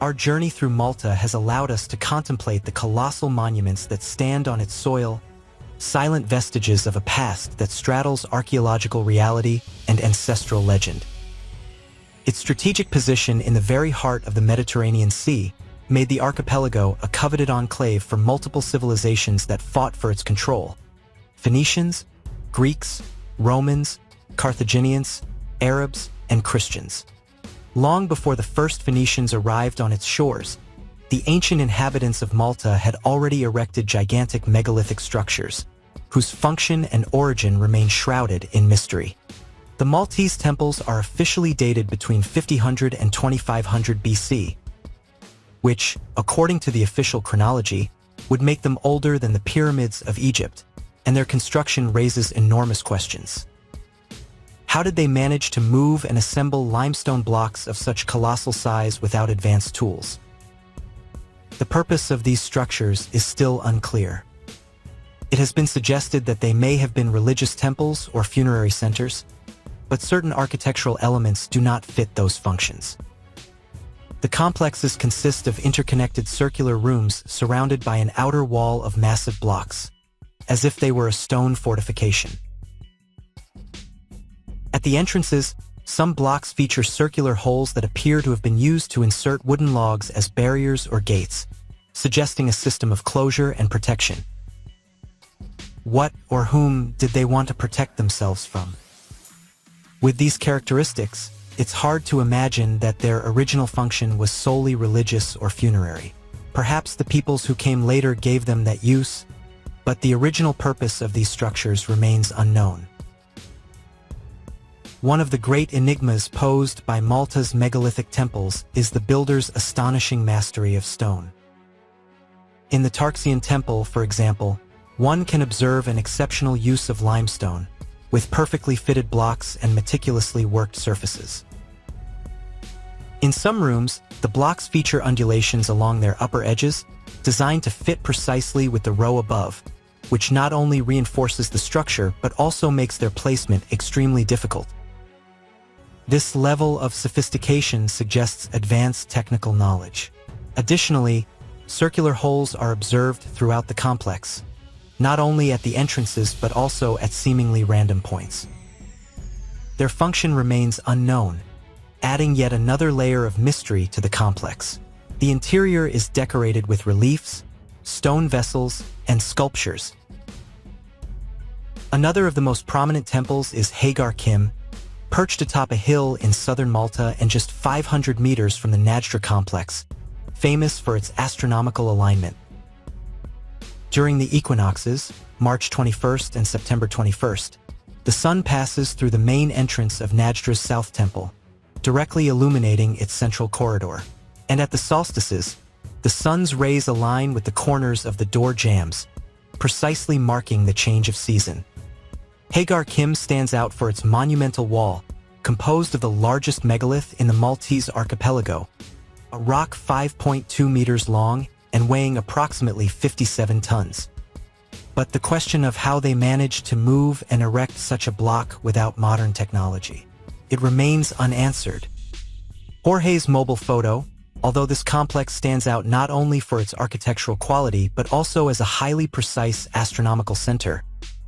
Our journey through Malta has allowed us to contemplate the colossal monuments that stand on its soil, silent vestiges of a past that straddles archaeological reality and ancestral legend. Its strategic position in the very heart of the Mediterranean Sea made the archipelago a coveted enclave for multiple civilizations that fought for its control: Phoenicians, Greeks, Romans, Carthaginians, Arabs, and Christians. Long before the first Phoenicians arrived on its shores, the ancient inhabitants of Malta had already erected gigantic megalithic structures, whose function and origin remain shrouded in mystery. The Maltese temples are officially dated between 5000 and 2500 BC, which, according to the official chronology, would make them older than the pyramids of Egypt, and their construction raises enormous questions. How did they manage to move and assemble limestone blocks of such colossal size without advanced tools? The purpose of these structures is still unclear. It has been suggested that they may have been religious temples or funerary centers, but certain architectural elements do not fit those functions. The complexes consist of interconnected circular rooms surrounded by an outer wall of massive blocks, as if they were a stone fortification. At the entrances, some blocks feature circular holes that appear to have been used to insert wooden logs as barriers or gates, suggesting a system of closure and protection. What or whom did they want to protect themselves from? With these characteristics, it's hard to imagine that their original function was solely religious or funerary. Perhaps the peoples who came later gave them that use, but the original purpose of these structures remains unknown. One of the great enigmas posed by Malta's megalithic temples is the builder's astonishing mastery of stone. In the Tarxian temple, for example, one can observe an exceptional use of limestone, with perfectly fitted blocks and meticulously worked surfaces. In some rooms, the blocks feature undulations along their upper edges, designed to fit precisely with the row above, which not only reinforces the structure but also makes their placement extremely difficult. This level of sophistication suggests advanced technical knowledge. Additionally, circular holes are observed throughout the complex, not only at the entrances but also at seemingly random points. Their function remains unknown, adding yet another layer of mystery to the complex. The interior is decorated with reliefs, stone vessels, and sculptures. Another of the most prominent temples is Hagar Kim, perched atop a hill in southern Malta and just 500 meters from the Najdra complex, famous for its astronomical alignment. During the equinoxes, March 21st and September 21st, the sun passes through the main entrance of Najdra's South Temple, directly illuminating its central corridor. And at the solstices, the sun's rays align with the corners of the door jambs, precisely marking the change of season. Hagar Kim stands out for its monumental wall, composed of the largest megalith in the Maltese archipelago, a rock 5.2 meters long and weighing approximately 57 tons. But the question of how they managed to move and erect such a block without modern technology, it remains unanswered. Jorge's mobile photo, although this complex stands out not only for its architectural quality but also as a highly precise astronomical center,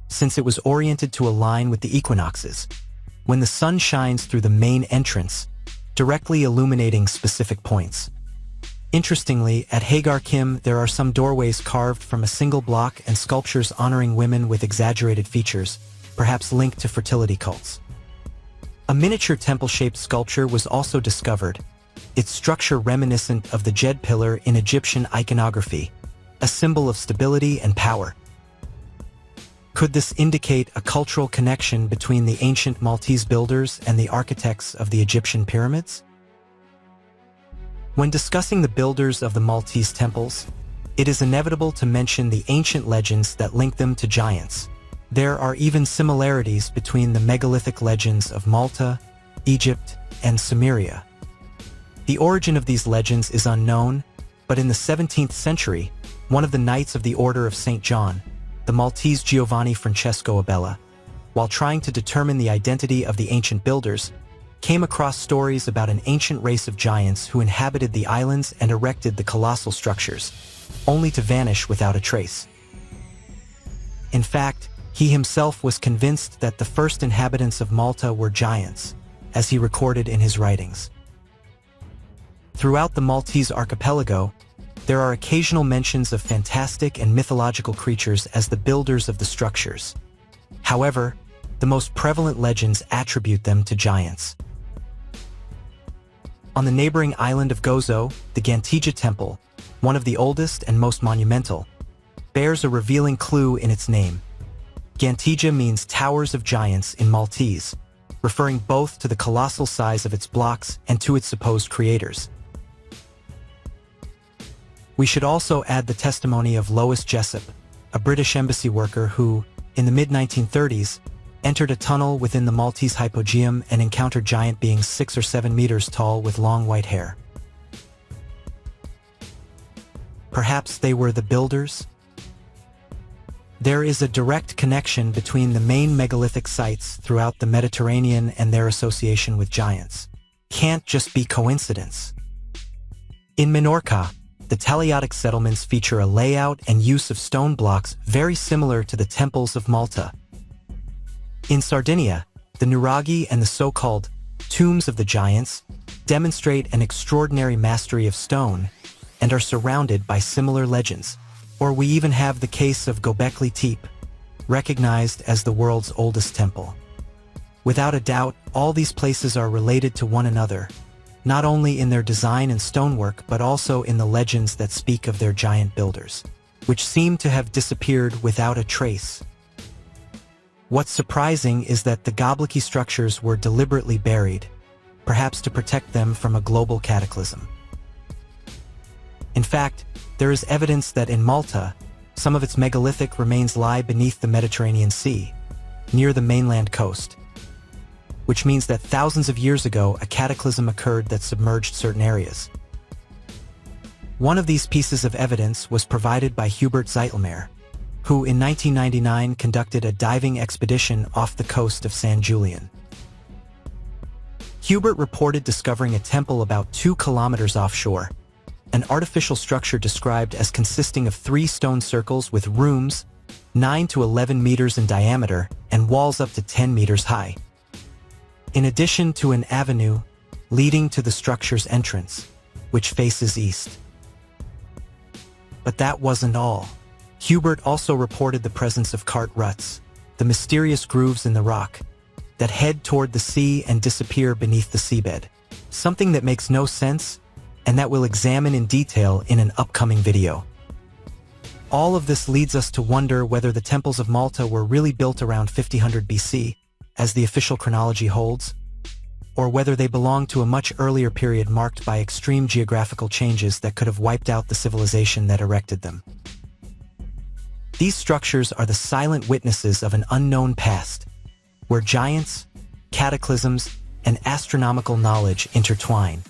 since it was oriented to align with the equinoxes, when the sun shines through the main entrance, directly illuminating specific points. Interestingly, at Hagar Kim, there are some doorways carved from a single block and sculptures honoring women with exaggerated features, perhaps linked to fertility cults. A miniature temple-shaped sculpture was also discovered, its structure reminiscent of the Jed pillar in Egyptian iconography, a symbol of stability and power. Could this indicate a cultural connection between the ancient Maltese builders and the architects of the Egyptian pyramids? When discussing the builders of the Maltese temples, it is inevitable to mention the ancient legends that link them to giants. There are even similarities between the megalithic legends of Malta, Egypt, and Sumeria. The origin of these legends is unknown, but in the 17th century, one of the Knights of the Order of St. John, the Maltese Giovanni Francesco Abella, while trying to determine the identity of the ancient builders, came across stories about an ancient race of giants who inhabited the islands and erected the colossal structures, only to vanish without a trace. In fact, he himself was convinced that the first inhabitants of Malta were giants, as he recorded in his writings. Throughout the Maltese archipelago, there are occasional mentions of fantastic and mythological creatures as the builders of the structures. However, the most prevalent legends attribute them to giants. On the neighboring island of Gozo, the Gantija Temple, one of the oldest and most monumental, bears a revealing clue in its name. Gantija means towers of giants in Maltese, referring both to the colossal size of its blocks and to its supposed creators. We should also add the testimony of Lois Jessup, a British embassy worker who, in the mid-1930s, entered a tunnel within the Maltese hypogeum and encountered giant beings 6 or 7 meters tall with long white hair. Perhaps they were the builders? There is a direct connection between the main megalithic sites throughout the Mediterranean and their association with giants. Can't just be coincidence. In Minorca, the Taliotic settlements feature a layout and use of stone blocks very similar to the temples of Malta. In Sardinia, the nuraghi and the so-called tombs of the giants demonstrate an extraordinary mastery of stone and are surrounded by similar legends. Or we even have the case of Göbekli Tepe, recognized as the world's oldest temple. Without a doubt, all these places are related to one another, not only in their design and stonework but also in the legends that speak of their giant builders, which seem to have disappeared without a trace. What's surprising is that the Göbekli structures were deliberately buried, perhaps to protect them from a global cataclysm. In fact, there is evidence that in Malta, some of its megalithic remains lie beneath the Mediterranean Sea, near the mainland coast, which means that thousands of years ago a cataclysm occurred that submerged certain areas. One of these pieces of evidence was provided by Hubert Zeitelmayer, who in 1999 conducted a diving expedition off the coast of San Julian. Hubert reported discovering a temple about 2 kilometers offshore, an artificial structure described as consisting of 3 stone circles with rooms 9 to 11 meters in diameter and walls up to 10 meters high, in addition to an avenue leading to the structure's entrance, which faces east. But that wasn't all. Hubert also reported the presence of cart ruts, the mysterious grooves in the rock that head toward the sea and disappear beneath the seabed, something that makes no sense and that we'll examine in detail in an upcoming video. All of this leads us to wonder whether the temples of Malta were really built around 5000 BC, as the official chronology holds, or whether they belong to a much earlier period marked by extreme geographical changes that could have wiped out the civilization that erected them. These structures are the silent witnesses of an unknown past, where giants, cataclysms, and astronomical knowledge intertwine.